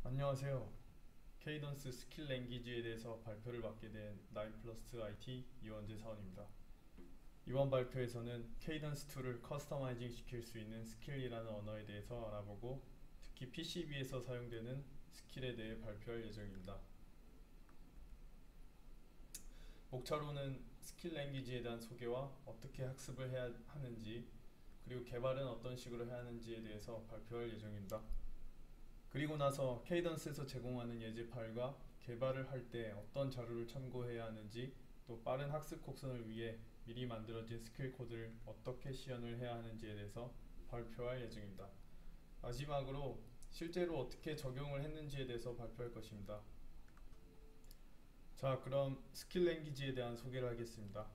안녕하세요. 케이던스 스킬 랭귀지에 대해서 발표를 맡게 된 9플러스 IT 이원재 사원입니다. 이번 발표에서는 케이던스 2를 커스터마이징 시킬 수 있는 스킬이라는 언어에 대해서 알아보고 특히 PCB에서 사용되는 스킬에 대해 발표할 예정입니다. 목차로는 스킬 랭귀지에 대한 소개와 어떻게 학습을 해야 하는지, 그리고 개발은 어떤 식으로 해야 하는지에 대해서 발표할 예정입니다. 그리고 나서 케이던스에서 제공하는 예제 파일과 개발을 할 때 어떤 자료를 참고해야 하는지, 또 빠른 학습 곡선을 위해 미리 만들어진 스킬 코드를 어떻게 시연을 해야 하는지에 대해서 발표할 예정입니다. 마지막으로 실제로 어떻게 적용을 했는지에 대해서 발표할 것입니다. 자, 그럼 스킬 랭귀지에 대한 소개를 하겠습니다.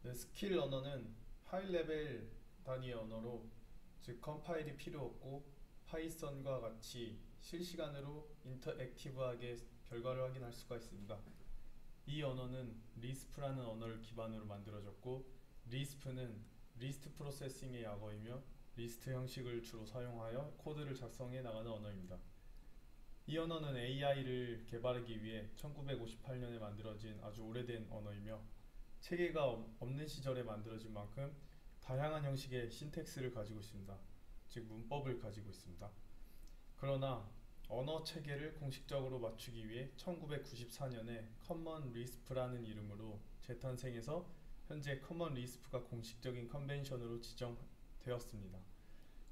네, 스킬 언어는 하이 레벨 단위의 언어로, 즉 컴파일이 필요 없고 파이썬과 같이 실시간으로 인터액티브하게 결과를 확인할 수가 있습니다. 이 언어는 리스프라는 언어를 기반으로 만들어졌고, 리스프는 리스트 프로세싱의 약어이며 리스트 형식을 주로 사용하여 코드를 작성해 나가는 언어입니다. 이 언어는 AI를 개발하기 위해 1958년에 만들어진 아주 오래된 언어이며, 체계가 없는 시절에 만들어진 만큼 다양한 형식의 신텍스를 가지고 있습니다. 즉 문법을 가지고 있습니다. 그러나 언어 체계를 공식적으로 맞추기 위해 1994년에 커먼 리스프라는 이름으로 재탄생해서 현재 커먼 리스프가 공식적인 컨벤션으로 지정되었습니다.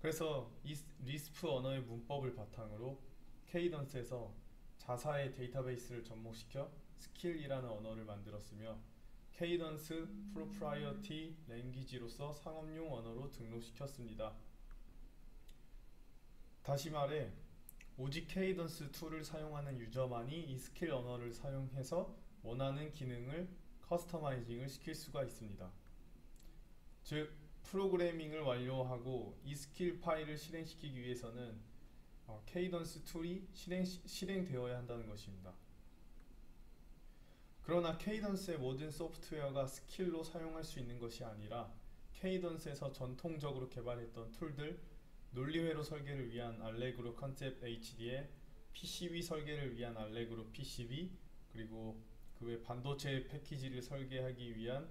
그래서 이 리스프 언어의 문법을 바탕으로 케이던스에서 자사의 데이터베이스를 접목시켜 스킬이라는 언어를 만들었으며, 케이던스 프로프라이어티 랭귀지로서 상업용 언어로 등록시켰습니다. 다시 말해 오직 케이던스 2를 사용하는 유저만이 이 스킬 언어를 사용해서 원하는 기능을 커스터마이징을 시킬 수가 있습니다. 즉 프로그래밍을 완료하고 이 스킬 파일을 실행시키기 위해서는 케이던스 2이 실행되어야 한다는 것입니다. 그러나 케이던스의 모든 소프트웨어가 스킬로 사용할 수 있는 것이 아니라, 케이던스에서 전통적으로 개발했던 툴들, 논리회로 설계를 위한 알레그로 컨셉 HD에 PCB 설계를 위한 알레그로 PCB, 그리고 그 외 반도체 패키지를 설계하기 위한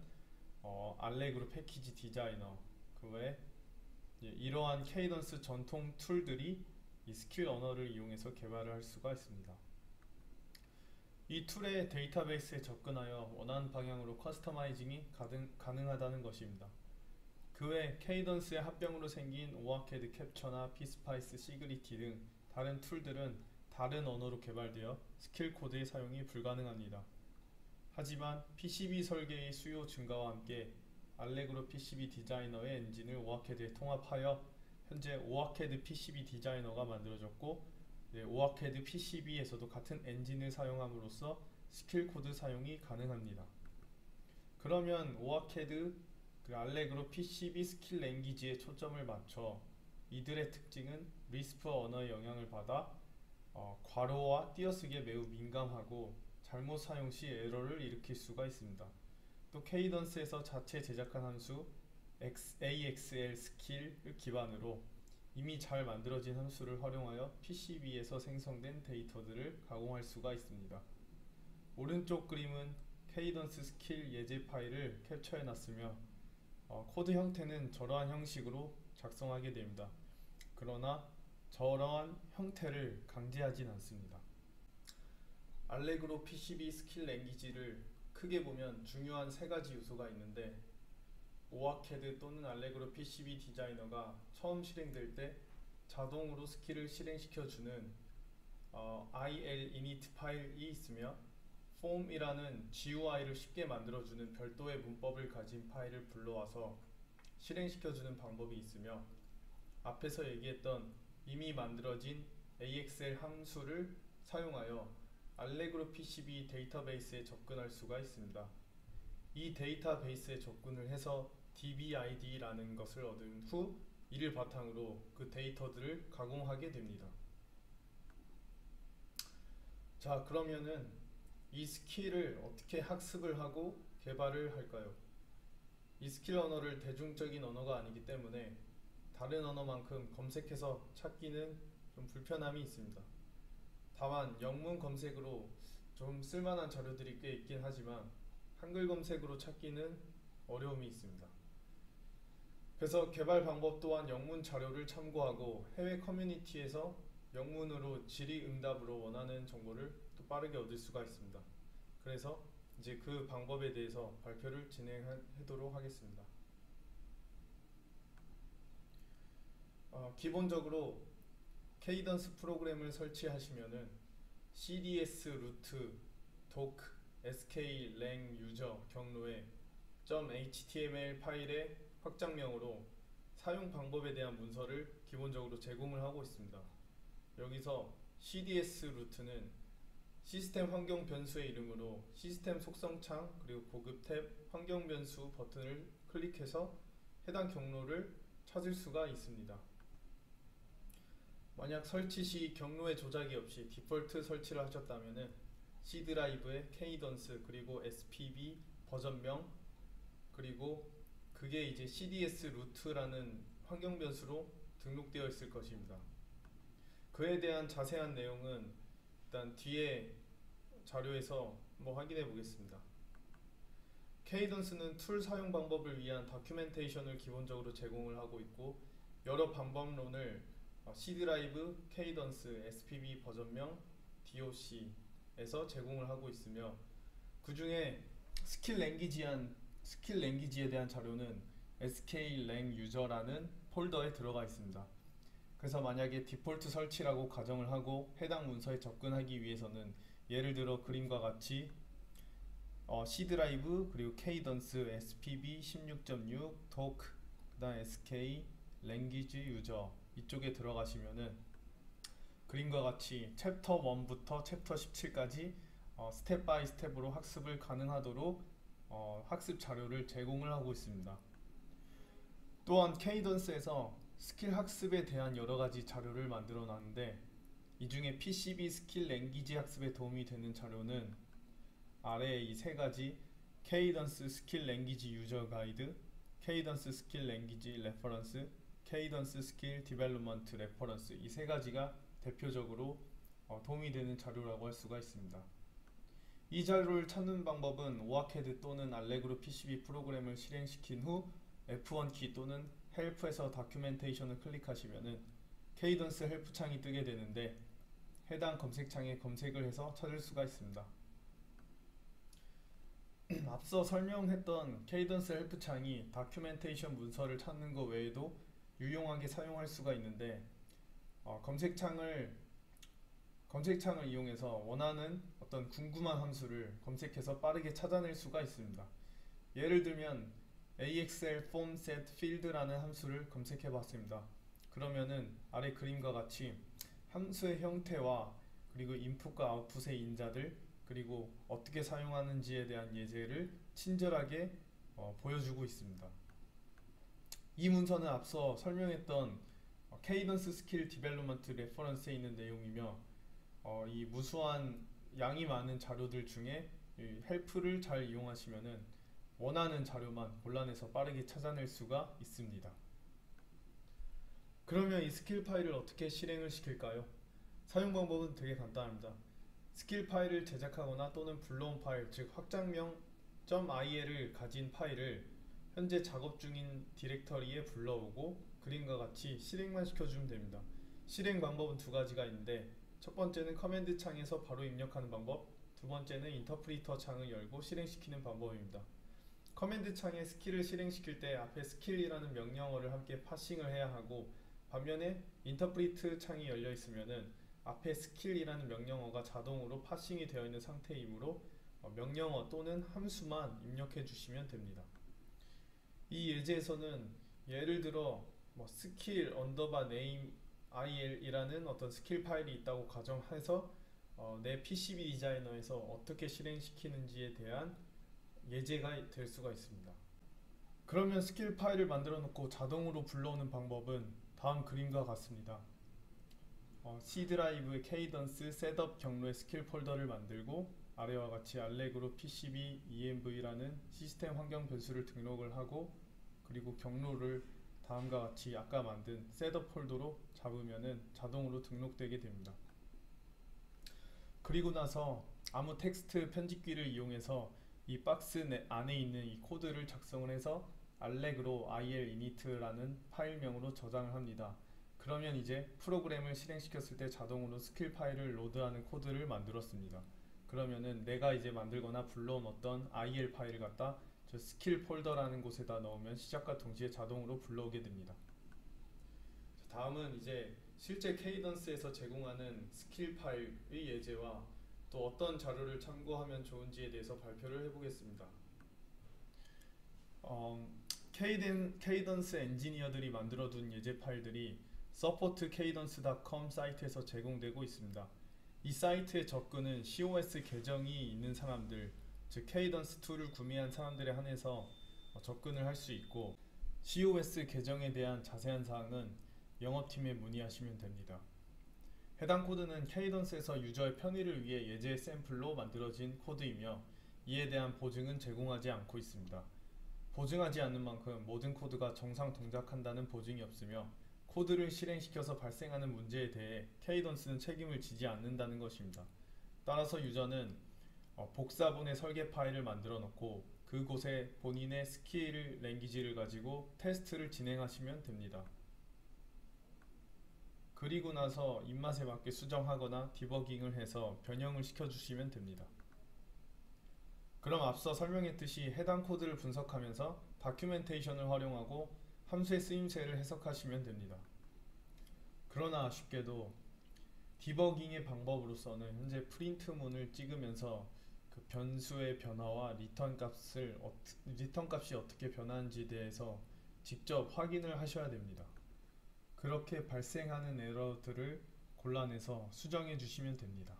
알레그로 패키지 디자이너, 그 외 이러한 케이던스 전통 툴들이 이 스킬 언어를 이용해서 개발을 할 수가 있습니다. 이 툴의 데이터베이스에 접근하여 원하는 방향으로 커스터마이징이 가능하다는 것입니다. 그 외 케이던스의 합병으로 생긴 오아캐드 캡처나 피스파이스 시그리티 등 다른 툴들은 다른 언어로 개발되어 스킬 코드의 사용이 불가능합니다. 하지만 PCB 설계의 수요 증가와 함께 알레그로 PCB 디자이너의 엔진을 오아캐드에 통합하여 현재 오아캐드 PCB 디자이너가 만들어졌고, 오아캐드 PCB에서도 같은 엔진을 사용함으로써 스킬 코드 사용이 가능합니다. 그러면 오아캐드 알레그로 PCB 스킬 랭귀지에 초점을 맞춰 이들의 특징은 리스프 언어의 영향을 받아 괄호와 띄어쓰기에 매우 민감하고 잘못 사용 시 에러를 일으킬 수가 있습니다. 또 케이던스에서 자체 제작한 함수 AXL 스킬을 기반으로 이미 잘 만들어진 함수를 활용하여 PCB에서 생성된 데이터들을 가공할 수가 있습니다. 오른쪽 그림은 케이던스 스킬 예제 파일을 캡처해 놨으며, 코드 형태는 저러한 형식으로 작성하게 됩니다. 그러나 저러한 형태를 강제하진 않습니다. 알레그로 PCB 스킬 랭귀지를 크게 보면 중요한 세 가지 요소가 있는데, 오아캐드 또는 알레그로 PCB 디자이너가 처음 실행될 때 자동으로 스킬을 실행시켜주는 IL init 파일이 있으며, form이라는 GUI를 쉽게 만들어주는 별도의 문법을 가진 파일을 불러와서 실행시켜주는 방법이 있으며, 앞에서 얘기했던 이미 만들어진 AXL 함수를 사용하여 알레그로 PCB 데이터베이스에 접근할 수가 있습니다. 이 데이터베이스에 접근을 해서 DBID라는 것을 얻은 후 이를 바탕으로 그 데이터들을 가공하게 됩니다. 자, 그러면은 이 스킬을 어떻게 학습을 하고 개발을 할까요? 이 스킬 언어를 대중적인 언어가 아니기 때문에 다른 언어만큼 검색해서 찾기는 좀 불편함이 있습니다. 다만 영문 검색으로 좀 쓸만한 자료들이 꽤 있긴 하지만 한글 검색으로 찾기는 어려움이 있습니다. 그래서 개발 방법 또한 영문 자료를 참고하고 해외 커뮤니티에서 영문으로 질의응답으로 원하는 정보를 또 빠르게 얻을 수가 있습니다. 그래서 이제 그 방법에 대해서 발표를 진행하도록 하겠습니다. 기본적으로 케이던스 프로그램을 설치하시면은 cds 루트 doc sk lang 유저 경로에 .html 파일의 확장명으로 사용 방법에 대한 문서를 기본적으로 제공을 하고 있습니다. 여기서 cds 루트는 시스템 환경 변수의 이름으로 시스템 속성 창 그리고 보급 탭 환경 변수 버튼을 클릭해서 해당 경로를 찾을 수가 있습니다. 만약 설치 시 경로의 조작이 없이 디폴트 설치를 하셨다면 C 드라이브에 케이던스 그리고 SPB 버전명 그리고 그게 이제 CDS 루트라는 환경 변수로 등록되어 있을 것입니다. 그에 대한 자세한 내용은 일단 뒤에 자료에서 한번 확인해 보겠습니다. 케이던스는 툴 사용 방법을 위한 다큐멘테이션을 기본적으로 제공을 하고 있고 여러 방법론을 C 드라이브, 케이던스, SPB 버전명, DOC에서 제공을 하고 있으며 그 중에 스킬 랭귀지에 대한 자료는 sklang user라는 폴더에 들어가 있습니다. 그래서 만약에 디폴트 설치라고 가정을 하고 해당 문서에 접근하기 위해서는 예를 들어 그림과 같이 C 드라이브 그리고 케이던스 SPB 16.6 doc 그다음 SK language user 이쪽에 들어가시면은 그림과 같이 챕터 1부터 챕터 17까지 스텝 바이 스텝으로 학습을 가능하도록 학습 자료를 제공을 하고 있습니다. 또한 케이던스에서 스킬 학습에 대한 여러가지 자료를 만들어 놨는데 이 중에 PCB 스킬 랭귀지 학습에 도움이 되는 자료는 아래에 이 세 가지 케이던스 스킬 랭귀지 유저 가이드, 케이던스 스킬 랭귀지 레퍼런스, 케이던스 스킬 디벨롭먼트 레퍼런스 이 세 가지가 대표적으로 도움이 되는 자료라고 할 수가 있습니다. 이 자료를 찾는 방법은 오아캐드 또는 알레그로 PCB 프로그램을 실행시킨 후 F1 키 또는 헬프에서 다큐멘테이션을 클릭하시면은 케이던스 헬프 창이 뜨게 되는데 해당 검색창에 검색을 해서 찾을 수가 있습니다. 앞서 설명했던 케이던스 헬프 창이 다큐멘테이션 문서를 찾는 것 외에도 유용하게 사용할 수가 있는데 검색창을 이용해서 원하는 어떤 궁금한 함수를 검색해서 빠르게 찾아낼 수가 있습니다. 예를 들면 AXL form set field라는 함수를 검색해 봤습니다. 그러면은 아래 그림과 같이 함수의 형태와 그리고 인풋과 아웃풋의 인자들 그리고 어떻게 사용하는지에 대한 예제를 친절하게 보여주고 있습니다. 이 문서는 앞서 설명했던 케이던스 스킬 디벨롭먼트 레퍼런스에 있는 내용이며 이 무수한 양이 많은 자료들 중에 이 헬프를 잘 이용하시면은 원하는 자료만 골라내서 빠르게 찾아낼 수가 있습니다. 그러면 이 스킬 파일을 어떻게 실행을 시킬까요? 사용 방법은 되게 간단합니다. 스킬 파일을 제작하거나 또는 불러온 파일, 즉 확장명 .il을 가진 파일을 현재 작업 중인 디렉터리에 불러오고 그림과 같이 실행만 시켜주면 됩니다. 실행 방법은 두 가지가 있는데 첫 번째는 커맨드 창에서 바로 입력하는 방법, 두 번째는 인터프리터 창을 열고 실행시키는 방법입니다. 커맨드 창에 스킬을 실행시킬 때 앞에 스킬이라는 명령어를 함께 파싱을 해야 하고 반면에 인터프리트 창이 열려 있으면은 앞에 스킬이라는 명령어가 자동으로 파싱이 되어 있는 상태이므로 명령어 또는 함수만 입력해 주시면 됩니다. 이 예제에서는 예를 들어 스킬 언더바 네임 il이라는 어떤 스킬 파일이 있다고 가정해서 내 PCB 디자이너에서 어떻게 실행시키는지에 대한 예제가 될 수가 있습니다. 그러면 스킬 파일을 만들어 놓고 자동으로 불러오는 방법은 다음 그림과 같습니다. C 드라이브의 케이던스 셋업 경로의 스킬 폴더를 만들고 아래와 같이 알레그로 PCB env라는 시스템 환경 변수를 등록을 하고 그리고 경로를 다음과 같이 아까 만든 셋업 폴더로 잡으면은 자동으로 등록되게 됩니다. 그리고 나서 아무 텍스트 편집기를 이용해서 이 박스 안에 있는 이 코드를 작성을 해서 알렉으로 ILinit라는 파일명으로 저장을 합니다. 그러면 이제 프로그램을 실행시켰을 때 자동으로 스킬 파일을 로드하는 코드를 만들었습니다. 그러면은 내가 이제 만들거나 불러온 어떤 IL 파일을 갖다 저 스킬 폴더라는 곳에다 넣으면 시작과 동시에 자동으로 불러오게 됩니다. 다음은 이제 실제 케이던스에서 제공하는 스킬 파일의 예제와 또 어떤 자료를 참고하면 좋은지에 대해서 발표를 해보겠습니다. 케이던스 엔지니어들이 만들어둔 예제 파일들이 supportcadence.com 사이트에서 제공되고 있습니다. 이 사이트의 접근은 COS 계정이 있는 사람들, 즉 케이던스 툴을 구매한 사람들에 한해서 접근을 할 수 있고, COS 계정에 대한 자세한 사항은 영업팀에 문의하시면 됩니다. 해당 코드는 케이던스에서 유저의 편의를 위해 예제 샘플로 만들어진 코드이며 이에 대한 보증은 제공하지 않고 있습니다. 보증하지 않는 만큼 모든 코드가 정상 동작한다는 보증이 없으며 코드를 실행시켜서 발생하는 문제에 대해 케이던스는 책임을 지지 않는다는 것입니다. 따라서 유저는 복사본의 설계 파일을 만들어 놓고 그곳에 본인의 스킬 랭귀지를 가지고 테스트를 진행하시면 됩니다. 그리고 나서 입맛에 맞게 수정하거나 디버깅을 해서 변형을 시켜주시면 됩니다. 그럼 앞서 설명했듯이 해당 코드를 분석하면서 다큐멘테이션을 활용하고 함수의 쓰임새를 해석하시면 됩니다. 그러나 아쉽게도 디버깅의 방법으로서는 현재 프린트문을 찍으면서 그 변수의 변화와 리턴 값이 어떻게 변하는지에 대해서 직접 확인을 하셔야 됩니다. 그렇게 발생하는 에러들을 골라내서 수정해 주시면 됩니다.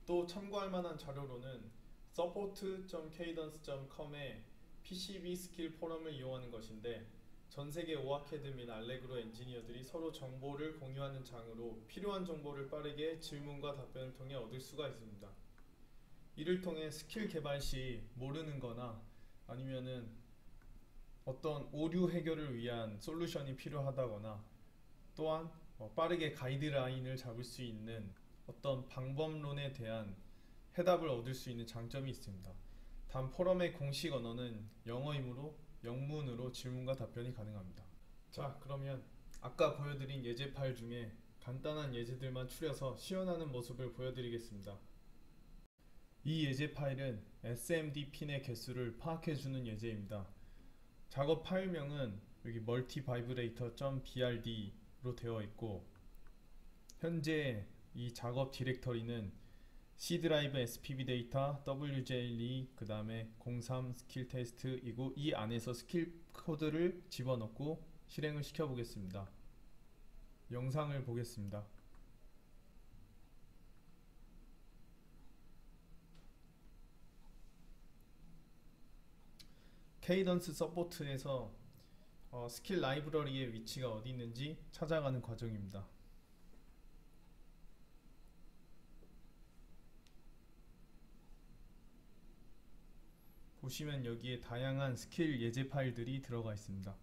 또 참고할 만한 자료로는 support.cadence.com의 PCB 스킬 포럼을 이용하는 것인데, 전세계 오아캐드 및 알레그로 엔지니어들이 서로 정보를 공유하는 장으로 필요한 정보를 빠르게 질문과 답변을 통해 얻을 수가 있습니다. 이를 통해 스킬 개발 시 모르는 거나 아니면은 어떤 오류 해결을 위한 솔루션이 필요하다거나, 또한 빠르게 가이드라인을 잡을 수 있는 어떤 방법론에 대한 해답을 얻을 수 있는 장점이 있습니다. 단 포럼의 공식 언어는 영어이므로 영문으로 질문과 답변이 가능합니다. 자, 그러면 아까 보여드린 예제 파일 중에 간단한 예제들만 추려서 시연하는 모습을 보여드리겠습니다. 이 예제 파일은 SMD 핀의 개수를 파악해주는 예제입니다. 작업 파일명은 여기 multivibrator.brd 로 되어 있고, 현재 이 작업 디렉터리는 C 드라이브 SPB 데이터 WJLE 그 다음에 03 스킬 테스트이고, 이 안에서 스킬 코드를 집어넣고 실행을 시켜 보겠습니다. 영상을 보겠습니다. 케이던스 서포트에서 스킬 라이브러리의 위치가 어디 있는지 찾아가는 과정입니다. 보시면 여기에 다양한 스킬 예제 파일들이 들어가 있습니다.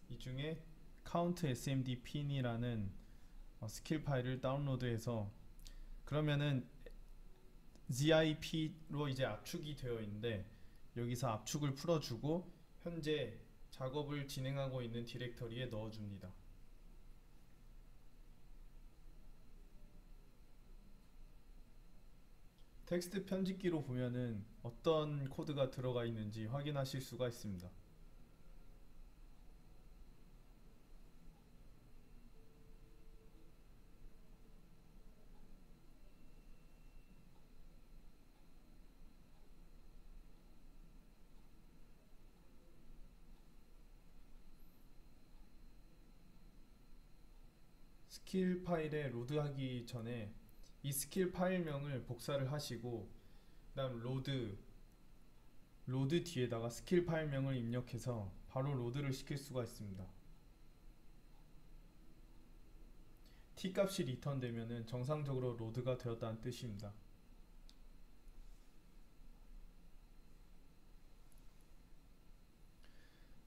이 중에 count smd pin이라는 스킬 파일을 다운로드해서, 그러면은 zip로 이제 압축이 되어 있는데 여기서 압축을 풀어주고 현재 작업을 진행하고 있는 디렉터리에 넣어줍니다. 텍스트 편집기로 보면은 어떤 코드가 들어가 있는지 확인하실 수가 있습니다. 스킬 파일에 로드하기 전에 이 스킬 파일명을 복사를 하시고, 그 다음 로드 뒤에다가 스킬 파일명을 입력해서 바로 로드를 시킬 수가 있습니다. t값이 리턴 되면은 정상적으로 로드가 되었다는 뜻입니다.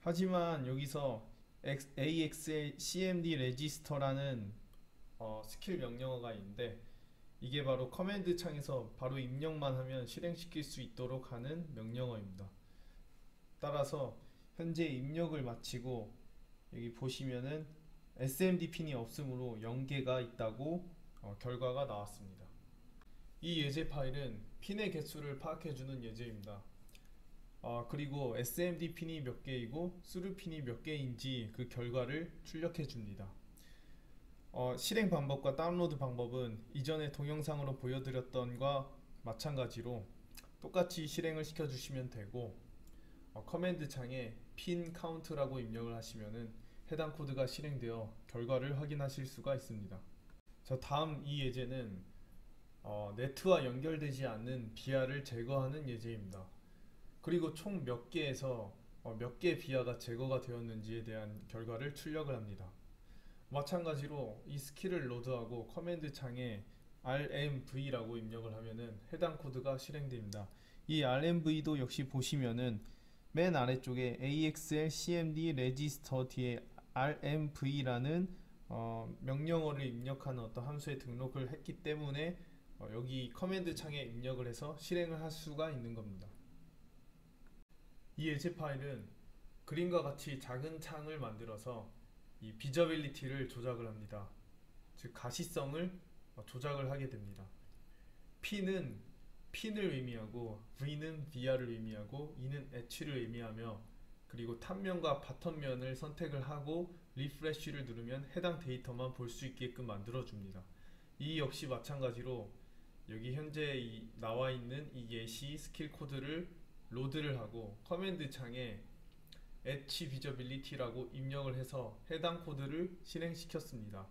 하지만 여기서 AXL CMD 레지스터라는 스킬 명령어가 있는데, 이게 바로 커맨드 창에서 바로 입력만 하면 실행시킬 수 있도록 하는 명령어입니다. 따라서 현재 입력을 마치고 여기 보시면은 SMD 핀이 없으므로 0개가 있다고 결과가 나왔습니다. 이 예제 파일은 핀의 개수를 파악해주는 예제입니다. 그리고 SMD 핀이 몇 개이고 스루 핀이 몇 개인지 그 결과를 출력해 줍니다. 실행 방법과 다운로드 방법은 이전에 동영상으로 보여드렸던 것과 마찬가지로 똑같이 실행을 시켜주시면 되고, 커맨드 창에 핀 카운트라고 입력을 하시면은 해당 코드가 실행되어 결과를 확인하실 수가 있습니다. 자, 다음 이 예제는 네트와 연결되지 않는 비하를 제거하는 예제입니다. 그리고 총 몇 개에서 몇 개의 비하가 제거가 되었는지에 대한 결과를 출력을 합니다. 마찬가지로 이 스킬을 로드하고 커맨드 창에 rmv라고 입력을 하면은 해당 코드가 실행됩니다. 이 rmv도 역시 보시면은 맨 아래쪽에 AXL CMD register 뒤에 rmv라는 명령어를 입력하는 어떤 함수에 등록을 했기 때문에 여기 커맨드 창에 입력을 해서 실행을 할 수가 있는 겁니다. 이 예제 파일은 그림과 같이 작은 창을 만들어서 이 비저빌리티를 조작을 합니다. 즉 가시성을 조작을 하게 됩니다. P는 핀을 의미하고, V는 VR을 의미하고, E는 H를 의미하며, 그리고 탑면과 바텀면을 선택을 하고 리프레쉬를 누르면 해당 데이터만 볼 수 있게끔 만들어 줍니다. 이 역시 마찬가지로 여기 현재 나와 있는 이 예시 스킬 코드를 로드를 하고 커맨드 창에 H visibility라고 입력을 해서 해당 코드를 실행시켰습니다.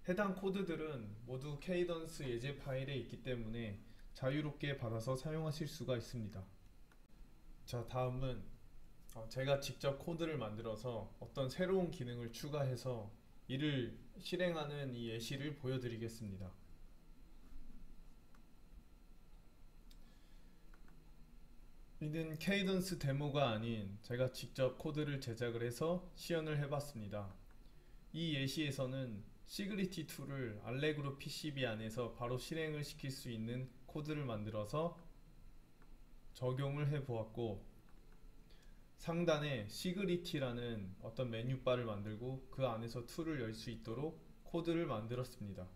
해당 코드들은 모두 케이던스 예제 파일에 있기 때문에 자유롭게 받아서 사용하실 수가 있습니다. 자, 다음은 제가 직접 코드를 만들어서 어떤 새로운 기능을 추가해서 이를 실행하는 이 예시를 보여드리겠습니다. 이는 케이던스 데모가 아닌 제가 직접 코드를 제작을 해서 시연을 해봤습니다. 이 예시에서는 시그리티 툴을 알레그로 PCB 안에서 바로 실행을 시킬 수 있는 코드를 만들어서 적용을 해보았고, 상단에 시그리티라는 어떤 메뉴바를 만들고 그 안에서 툴을 열 수 있도록 코드를 만들었습니다.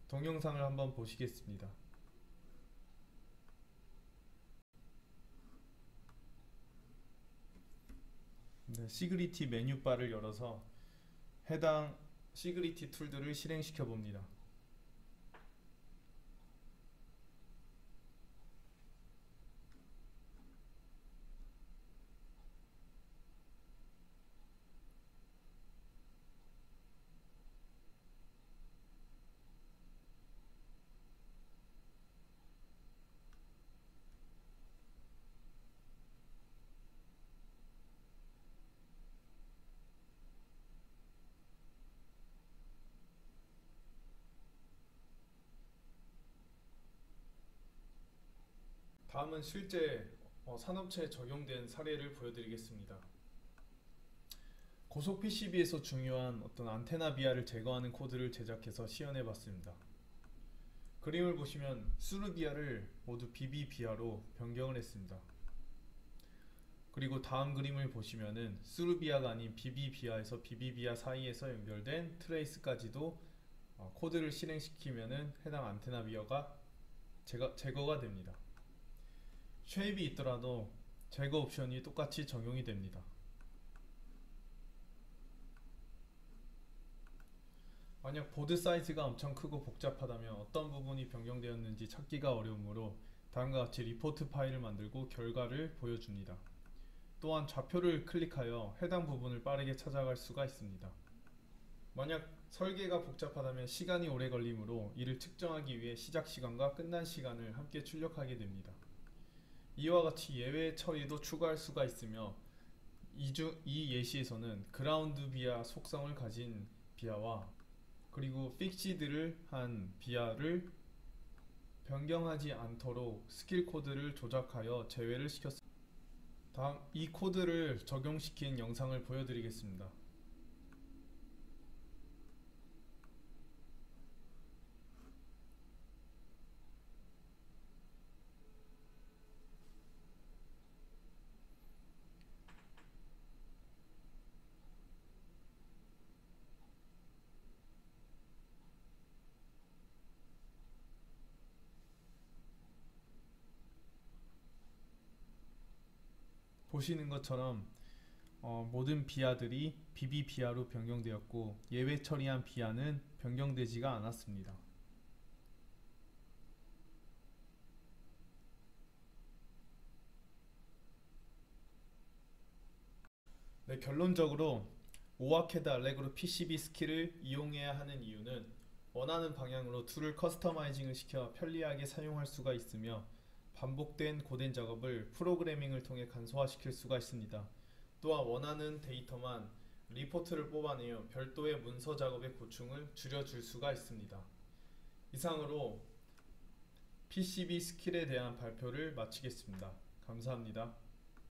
동영상을 한번 보시겠습니다. 네, 시그리티 메뉴바를 열어서 해당 시그리티 툴들을 실행시켜 봅니다. 다음은 실제 산업체에 적용된 사례를 보여드리겠습니다. 고속 PCB에서 중요한 어떤 안테나 비하를 제거하는 코드를 제작해서 시연해봤습니다. 그림을 보시면 스루 비하를 모두 BB 비하로 변경을 했습니다. 그리고 다음 그림을 보시면은 스루 비하가 아닌 BB 비하에서 BB 비하 사이에서 연결된 트레이스까지도 코드를 실행시키면은 해당 안테나 비하가 제거가 됩니다. 쉐입이 있더라도 제거 옵션이 똑같이 적용이 됩니다. 만약 보드 사이즈가 엄청 크고 복잡하다면 어떤 부분이 변경되었는지 찾기가 어려우므로 다음과 같이 리포트 파일을 만들고 결과를 보여줍니다. 또한 좌표를 클릭하여 해당 부분을 빠르게 찾아갈 수가 있습니다. 만약 설계가 복잡하다면 시간이 오래 걸리므로 이를 측정하기 위해 시작 시간과 끝난 시간을 함께 출력하게 됩니다. 이와 같이 예외 처리도 추가할 수가 있으며, 이 예시에서는 그라운드 비하 속성을 가진 비하와 그리고 픽시드를 한 비하를 변경하지 않도록 스킬 코드를 조작하여 제외를 시켰습니다. 다음 이 코드를 적용시킨 영상을 보여드리겠습니다. 보시는 것처럼 모든 비하들이 BB 비하로 변경되었고 예외 처리한 비하는 변경되지가 않았습니다. 네, 결론적으로 오아캐드 알레그로 PCB 스킬을 이용해야 하는 이유는 원하는 방향으로 툴을 커스터마이징을 시켜 편리하게 사용할 수가 있으며 반복된 고된 작업을 프로그래밍을 통해 간소화시킬 수가 있습니다. 또한 원하는 데이터만 리포트를 뽑아내어 별도의 문서 작업의 고충을 줄여줄 수가 있습니다. 이상으로 PCB 스킬에 대한 발표를 마치겠습니다. 감사합니다.